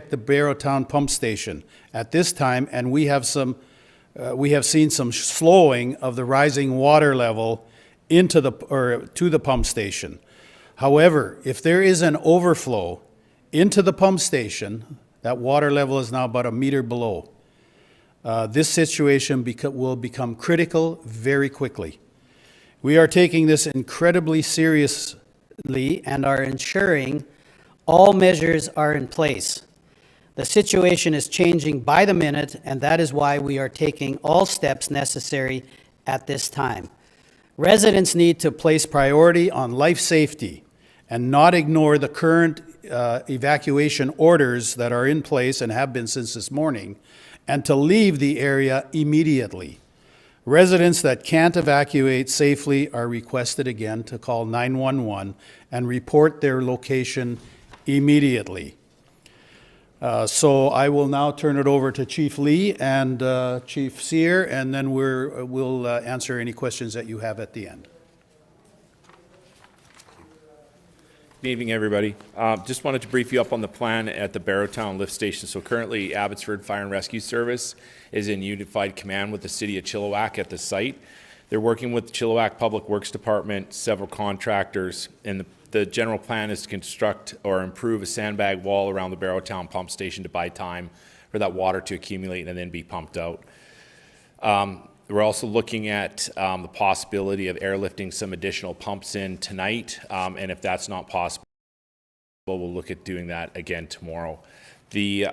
the Barrowtown pump station at this time, and we have seen some slowing of the rising water level to the pump station. However, if there is an overflow into the pump station, that water level is now about a meter below. This situation will become critical very quickly. We are taking this incredibly seriously and are ensuring all measures are in place. The situation is changing by the minute, and that is why we are taking all steps necessary at this time. Residents need to place priority on life safety and not ignore the current evacuation orders that are in place and have been since this morning, and to leave the area immediately. Residents that can't evacuate safely are requested again to call 911 and report their location immediately. So I will now turn it over to Chief Lee and Chief Sear, and then we'll answer any questions that you have at the end. Good evening, everybody. Just wanted to brief you up on the plan at the Barrowtown lift station. So currently, Abbotsford Fire and Rescue Service is in unified command with the City of Chilliwack at the site. They're working with the Chilliwack Public Works Department, several contractors, and the general plan is to construct or improve a sandbag wall around the Barrowtown pump station to buy time for that water to accumulate and then be pumped out. We're also looking at the possibility of airlifting some additional pumps in tonight, and if that's not possible, we'll look at doing that again tomorrow. The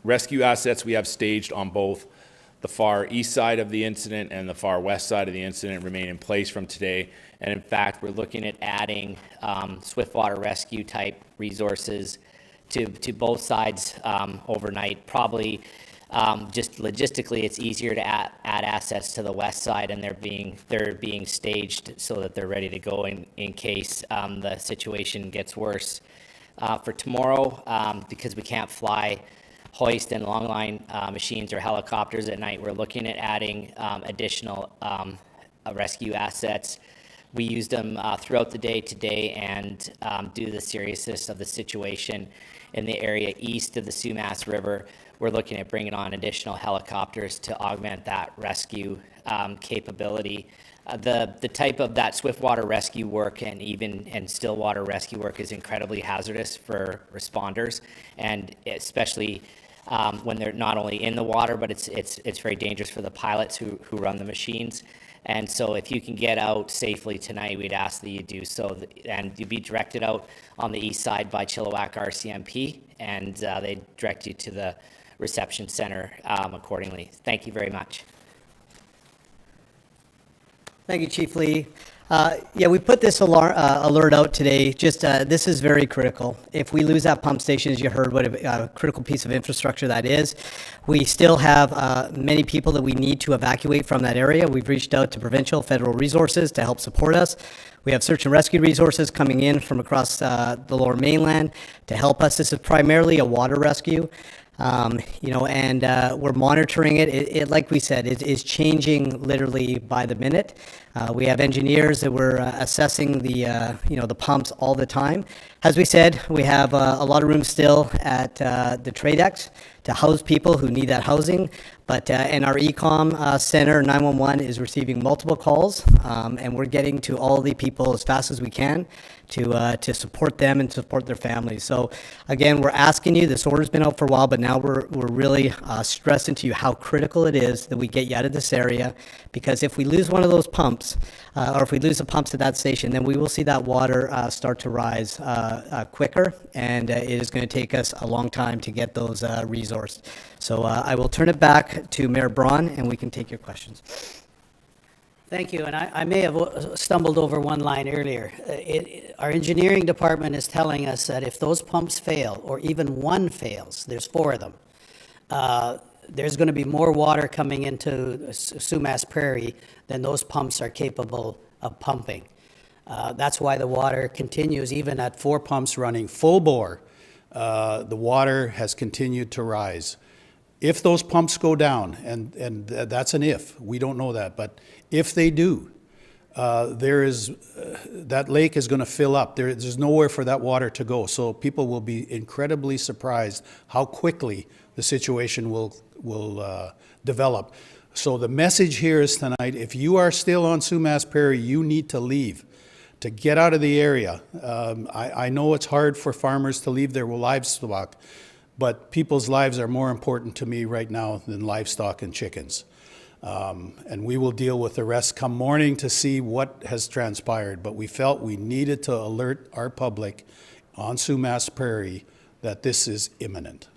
rescue assets we have staged on both the far east side of the incident and the far west side of the incident remain in place from today. And in fact, we're looking at adding swiftwater rescue type resources to both sides overnight. Probably just logistically, it's easier to add assets to the west side, and they're being staged so that they're ready to go in case the situation gets worse. For tomorrow, because we can't fly hoist and longline machines or helicopters at night, we're looking at adding additional rescue assets. We used them throughout the day today, and due to the seriousness of the situation in the area east of the Sumas River, we're looking at bringing on additional helicopters to augment that rescue capability. The type of that swiftwater rescue work and still water rescue work is incredibly hazardous for responders, and especially when they're not only in the water, but it's very dangerous for the pilots who run the machines. And so if you can get out safely tonight, we'd ask that you do so. And you'd be directed out on the east side by Chilliwack RCMP, and they direct you to the reception center accordingly. Thank you very much. Thank you, Chief Lee. Yeah, we put this alert out today. Just this is very critical. If we lose that pump station, as you heard, what a critical piece of infrastructure that is. We still have many people that we need to evacuate from that area. We've reached out to provincial, federal resources to help support us. We have search and rescue resources coming in from across the Lower Mainland to help us. This is primarily a water rescue. And we're monitoring it. It, like we said, it is changing literally by the minute. We have engineers that we're assessing the pumps all the time. As we said, we have a lot of room still at the TradeX to house people who need that housing. But and our ECOM center, 911, is receiving multiple calls, and we're getting to all the people as fast as we can to support them and support their families. So again, we're asking you, this order's been out for a while, but now we're really stressing to you how critical it is that we get you out of this area, because if we lose one of those pumps, or if we lose the pumps at that station, then we will see that water start to rise quicker, and it is going to take us a long time to get those resourced. So I will turn it back to Mayor Braun, and we can take your questions. Thank you, and I may have stumbled over one line earlier. Our engineering department is telling us that if those pumps fail, or even one fails, there's 4 of them, there's going to be more water coming into Sumas Prairie than those pumps are capable of pumping. That's why the water continues, even at 4 pumps running full bore, the water has continued to rise. If those pumps go down, and that's an if, we don't know that, but if they do, that lake is going to fill up. There's nowhere for that water to go. So people will be incredibly surprised how quickly the situation will develop. So the message here is tonight, if you are still on Sumas Prairie, you need to leave, to get out of the area. I know it's hard for farmers to leave their livestock, but people's lives are more important to me right now than livestock and chickens. And we will deal with the rest come morning to see what has transpired. But we felt we needed to alert our public on Sumas Prairie that this is imminent.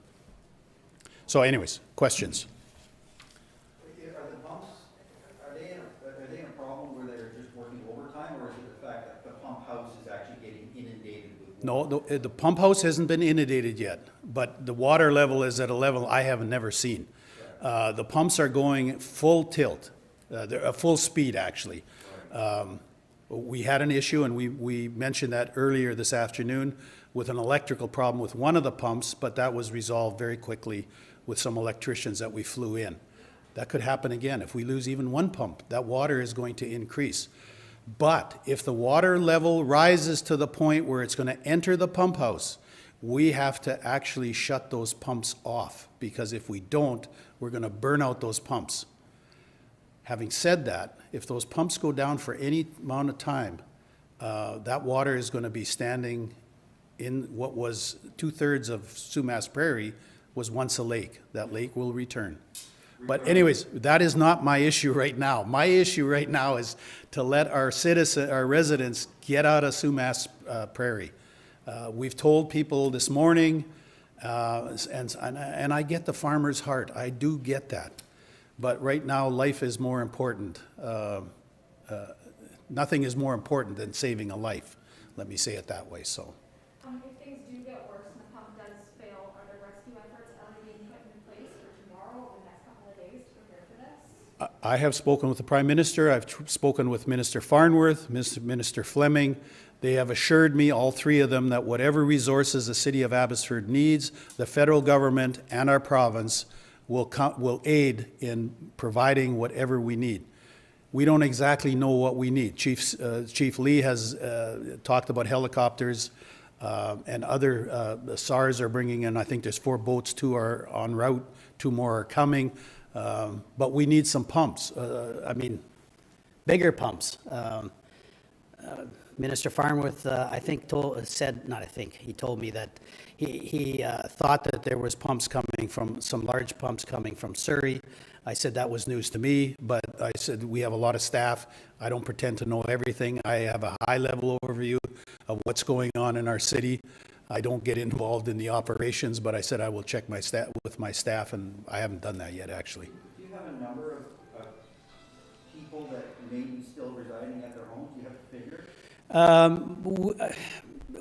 So anyways, questions? Are the pumps, are they in a problem where they're just working overtime, or is it the fact that the pump house is actually getting inundated with water? No, the pump house hasn't been inundated yet, but the water level is at a level I have never seen. The pumps are going full tilt, they're full speed actually. We had an issue, and we mentioned that earlier this afternoon, with an electrical problem with one of the pumps, but that was resolved very quickly with some electricians that we flew in. That could happen again. If we lose even one pump, that water is going to increase. But if the water level rises to the point where it's going to enter the pump house, we have to actually shut those pumps off, because if we don't, we're going to burn out those pumps. Having said that, if those pumps go down for any amount of time, that water is going to be standing in what was 2/3 of Sumas Prairie was once a lake. That lake will return. But anyways, that is not my issue right now. My issue right now is to let our residents get out of Sumas Prairie. We've told people this morning, and I get the farmer's heart. I do get that. But right now, life is more important. Nothing is more important than saving a life. Let me say it that way, so. If things do get worse and the pump does fail, are there rescue efforts already being put in place for tomorrow or the next couple of days to prepare for this? I have spoken with the Prime Minister. I've spoken with Minister Farnworth, Minister Fleming. They have assured me, all three of them, that whatever resources the city of Abbotsford needs, the federal government and our province will aid in providing whatever we need. We don't exactly know what we need. Chief Lee has talked about helicopters and other, the SARs are bringing in, I think there's 4 boats, 2 are en route, 2 more are coming. But we need some pumps. Bigger pumps. Minister Farnworth, he told me that he thought that there was pumps coming from, some large pumps coming from Surrey. I said that was news to me, but I said we have a lot of staff. I don't pretend to know everything. I have a high-level overview of what's going on in our city. I don't get involved in the operations, but I said I will check my with my staff, and I haven't done that yet, actually. Do you have a number of people that may be still residing at their homes? Do you have a figure?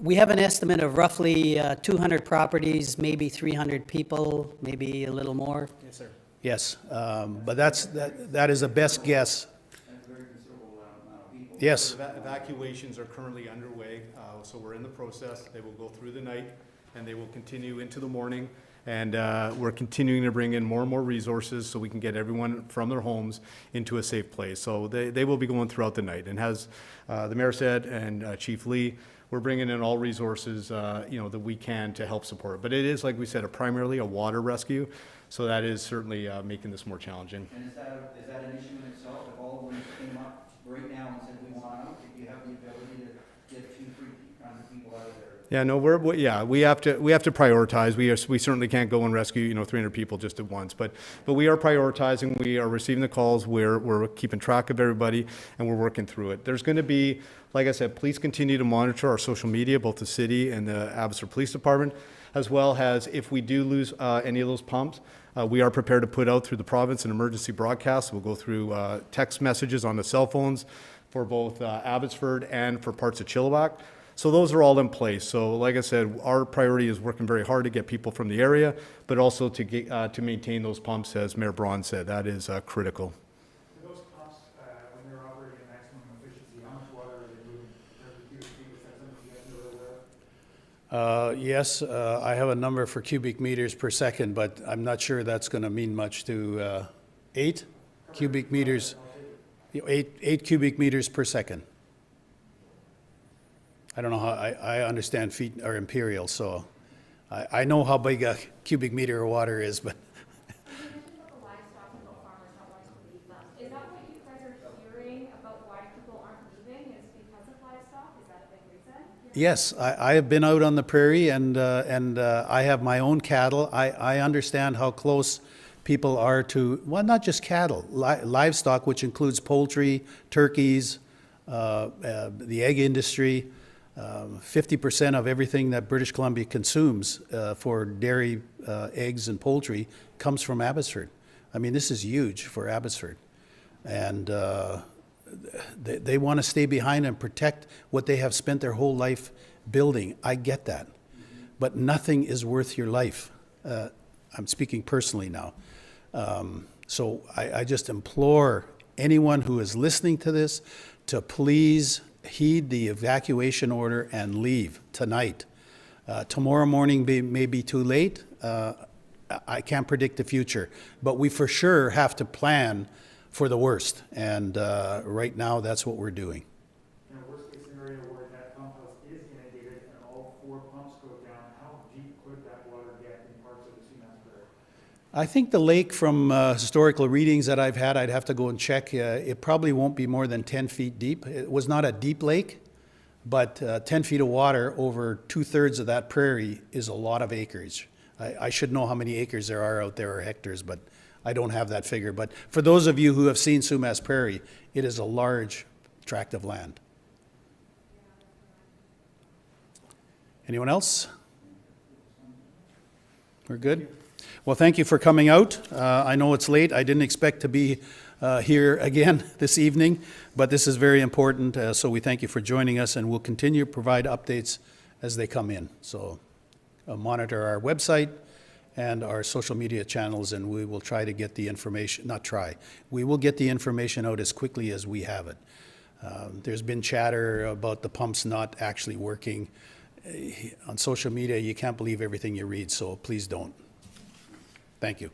We have an estimate of roughly 200 properties, maybe 300 people, maybe a little more. Yes, sir. Yes, but that is a best guess. That's a very considerable amount of people. Yes. Evacuations are currently underway, so we're in the process. They will go through the night, and they will continue into the morning. And we're continuing to bring in more and more resources so we can get everyone from their homes into a safe place. So they will be going throughout the night. And as the mayor said, and Chief Lee, we're bringing in all resources that we can to help support. But it is, like we said, primarily a water rescue. So that is certainly making this more challenging. And is that an issue in itself? If all of them came up right now and said we want out, if you have the ability to get 200-300 people out of there? Yeah, no, we have to prioritize. We certainly can't go and rescue 300 people just at once, but we are prioritizing. We are receiving the calls. We're keeping track of everybody, and we're working through it. There's going to be, like I said, please continue to monitor our social media, both the city and the Abbotsford Police Department, as well as if we do lose any of those pumps. We are prepared to put out through the province an emergency broadcast. We'll go through text messages on the cell phones for both Abbotsford and for parts of Chilliwack. So those are all in place. So like I said, our priority is working very hard to get people from the area, but also to maintain those pumps, as Mayor Braun said. That is critical. For those pumps, when they're operating at maximum efficiency, how much water are they moving per cubic feet? Is that something you guys know aware of? Yes, I have a number for cubic meters per second, but I'm not sure that's going to mean much to 8 cubic meters. 8 cubic meters per second. I don't know how, I understand feet are imperial, so I know how big a cubic meter of water is, but You mentioned about the livestock and about farmers not wanting to leave them. Is that what you guys are hearing about why people aren't leaving, is because of livestock? Is that a big reason? yes, I have been out on the prairie and I have my own cattle. I understand how close people are to, well, not just cattle, livestock, which includes poultry, turkeys, the egg industry. 50% of everything that British Columbia consumes for dairy, eggs, and poultry comes from Abbotsford. I mean, this is huge for Abbotsford. And they want to stay behind and protect what they have spent their whole life building. I get that. But nothing is worth your life. I'm speaking personally now. So I just implore anyone who is listening to this to please heed the evacuation order and leave tonight. Tomorrow morning may be too late. I can't predict the future, but we for sure have to plan for the worst. And right now, that's what we're doing. In a worst case scenario where that pump house is inundated and all 4 pumps go down, how deep could that water get in parts of the Sumas Prairie? I think the lake, from historical readings that I've had, I'd have to go and check. It probably won't be more than 10 feet deep. It was not a deep lake, but 10 feet of water over 2/3 of that prairie is a lot of acreage. I should know how many acres there are out there, or hectares, but I don't have that figure. But for those of you who have seen Sumas Prairie, it is a large tract of land. Anyone else? We're good? Well, thank you for coming out. I know it's late. I didn't expect to be here again this evening, but this is very important, so we thank you for joining us, and we'll continue to provide updates as they come in. So monitor our website and our social media channels, and we will try to get the information, not try, we will get the information out as quickly as we have it. There's been chatter about the pumps not actually working. On social media, you can't believe everything you read, so please don't. Thank you.